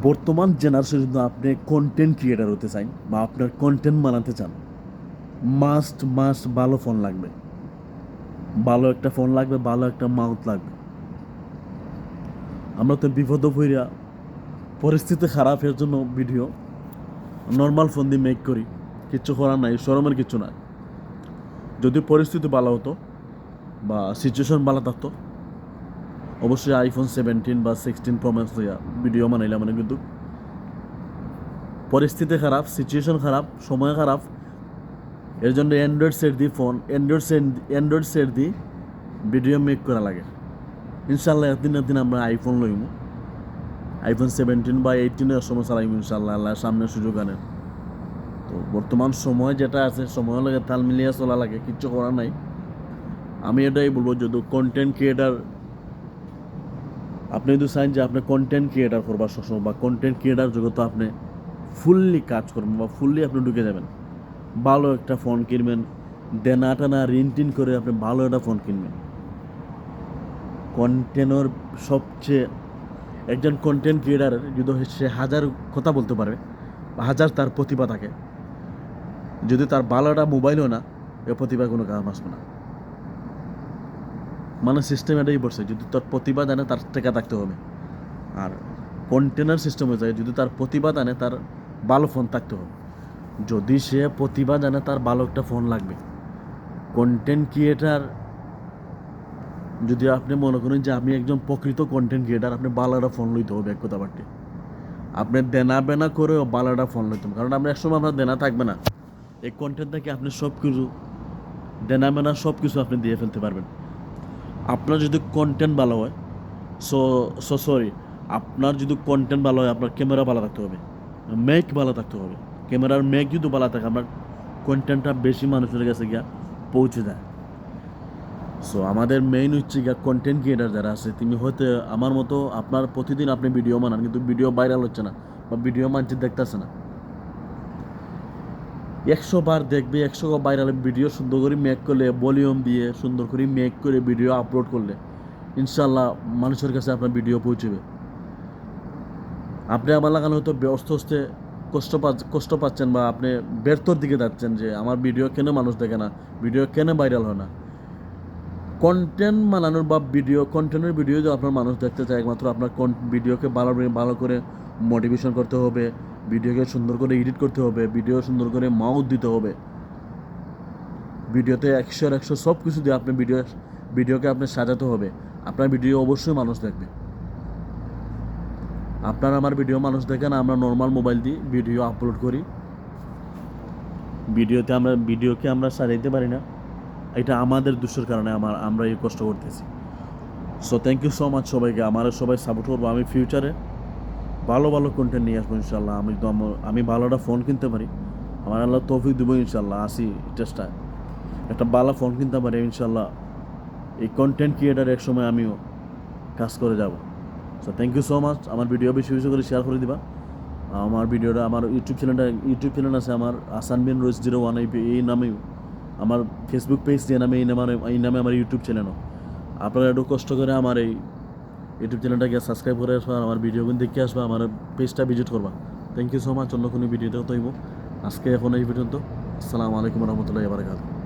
বর্তমান জেনারেশনে যদি আপনি কন্টেন্ট ক্রিয়েটার হতে চান বা আপনার কন্টেন্ট বানাতে চান, মাস্ট মাস্ট ভালো ফোন লাগবে, ভালো একটা ফোন লাগবে, ভালো একটা মাউথ লাগবে। আমরা তো বিপদ হইয়া পরিস্থিতি খারাপের জন্য ভিডিও নর্মাল ফোন দিয়ে মেক করি, কিচ্ছু করার নাই, শরমের কিচ্ছু নাই। যদি পরিস্থিতি ভালো হতো বা সিচুয়েশন ভালো থাকতো, অবশ্যই আইফোন 17 বা 16 প্রো ম্যাক্স হইয়া ভিডিও বানাইলে মানে, কিন্তু পরিস্থিতি খারাপ, সিচুয়েশন খারাপ, সময় খারাপ, এর জন্য অ্যান্ড্রয়েড সেট দিয়ে ভিডিও মেক করা লাগে। ইনশাল্লাহ একদিন আমরা আইফোন লইমু, আইফোন 17 বা 18 সময় চালাইমু ইনশাল্লাহ, আল্লাহ সামনে সুযোগ আনেন। তো বর্তমান সময় যেটা আছে, সময় লাগে তাল মিলিয়ে চলা লাগে, কিচ্ছু করার নাই। আমি এটাই বলবো, যদি কন্টেন্ট ক্রিয়েটার আপনি যদি চান যে আপনি কন্টেন্ট ক্রিয়েটার করবার সবসময় বা কন্টেন্ট ক্রিয়েটার জগতে আপনি ফুললি কাজ করবেন বা ফুললি আপনি ঢুকে যাবেন, ভালো একটা ফোন কিনবেন, দেনা টানা ঋণ টিন করে আপনি ভালো একটা ফোন কিনবেন। কন্টেন্টের সবচেয়ে একজন কন্টেন্ট ক্রিয়েটার যদি সে হাজার কথা বলতে পারে বা হাজার তার প্রতিভা থাকে, যদি তার ভালো একটা মোবাইলও না, এ প্রতিভা কোনো কাজ আসবে না। মানে সিস্টেম এটাই বলছে, যদি তার প্রতিভা জানে তার টেকা থাকতে হবে। আর কন্টেনার সিস্টেম হয়ে যায়, যদি তার প্রতিভা জানে তার ভালো ফোন থাকতে হবে। যদি সে প্রতিভা জানে তার ভালো একটা ফোন লাগবে। কন্টেন্ট ক্রিয়েটার যদি আপনি মনে করেন যে আমি একজন প্রকৃত কন্টেন্ট ক্রিয়েটার, আপনি ভালো একটা ফোন লইতে হবে, এক কথা বাড়তে আপনি দেনা বেনা করেও ভালো একটা ফোন লইতে হবে। কারণ আপনি একসময় আপনার দেনা থাকবে না, এই কন্টেন্ট থেকে আপনি সব কিছু দেনা বেনা সব কিছু আপনি দিয়ে ফেলতে পারবেন। আপনার যদি কন্টেন্ট ভালো হয়, সরি, আপনার যদি কন্টেন্ট ভালো হয়, আপনার ক্যামেরা ভালো থাকতে হবে, মেক ভালো থাকতে হবে। ক্যামেরার মেক যদি ভালো থাকে, আপনার কন্টেন্টটা বেশি মানুষের কাছে গিয়া পৌঁছে যায়। সো আমাদের মেইন হচ্ছে গিয়া কন্টেন্ট ক্রিয়েটার যারা আছে, তুমি হয়তো আমার মতো আপনার প্রতিদিন আপনি ভিডিও বানান, কিন্তু ভিডিও ভাইরাল হচ্ছে না বা ভিডিও মানুষ দেখতেছে না। 100 বার দেখবে, 100 ভাইরাল ভিডিও সুন্দর করে মেক করলে, ভলিউম দিয়ে সুন্দর করে মেক করে ভিডিও আপলোড করলে ইনশাল্লাহ মানুষের কাছে আপনার ভিডিও পৌঁছবে। আপনি আমার লাগানো হয়তো ব্যস্ত হতে কষ্ট পাচ্ছেন বা আপনি ব্যর্থর দিকে যাচ্ছেন যে আমার ভিডিও কেন মানুষ দেখে না, ভিডিও কেন ভাইরাল হয় না। কন্টেন্ট বানানোর বা কন্টেন্টের ভিডিও যদি আপনার মানুষ দেখতে চায়, একমাত্র আপনার ভিডিওকে ভালো করে মোটিভেশন করতে হবে, ভিডিওকে সুন্দর করে এডিট করতে হবে, ভিডিও সুন্দর করে মাউথ দিতে হবে, ভিডিওতে 100 সব কিছু দিয়ে আপনি ভিডিওকে আপনি সাজাতে হবে। আপনার ভিডিও অবশ্যই মানুষ দেখবে। আপনার আমার ভিডিও মানুষ দেখে না, আমরা নর্মাল মোবাইল দিয়ে ভিডিও আপলোড করি, ভিডিওকে আমরা সাজাইতে পারি না। এটা আমাদের দোষের কারণে আমরা এই কষ্ট করতেছি। So thank you so much সবাইকে, আমার সবাই সাপোর্ট করবো। আমি ফিউচারে ভালো ভালো কন্টেন্ট নিয়ে আসবো ইনশাল্লাহ। আমি ভালো একটা ফোন কিনতে পারি, আমার আল্লাহ তৌফিক দেবো ইনশাল্লাহ। আসি চেষ্টায় একটা ভালো ফোন কিনতে পারি ইনশাল্লাহ। এই কন্টেন্ট ক্রিয়েটার এক সময় আমিও কাজ করে যাব। So thank you so much. আমার ভিডিও বেশি বেশি করে শেয়ার করে দিবা। আমার ভিডিওটা, আমার ইউটিউব চ্যানেল আছে আমার, আসান বিন রোজ 01, এই নামেই আমার ফেসবুক পেজ, যে নামে এই নামে আমার ইউটিউব চ্যানেলও। আপনারা একটু কষ্ট করে আমার এই ইউটিউব চ্যানেলটাকে সাবস্ক্রাইব করে আসবা, আমার ভিডিওগুলো দেখে আসবা, আমার পেজটা ভিজিট করবা। Thank you so much. অন্য কোনো ভিডিওতেও তৈব। আজকে এখন এই পর্যন্ত। আসসালামু আলাইকুম রহমতুল্লাহি ওয়া বারাকাতুহু।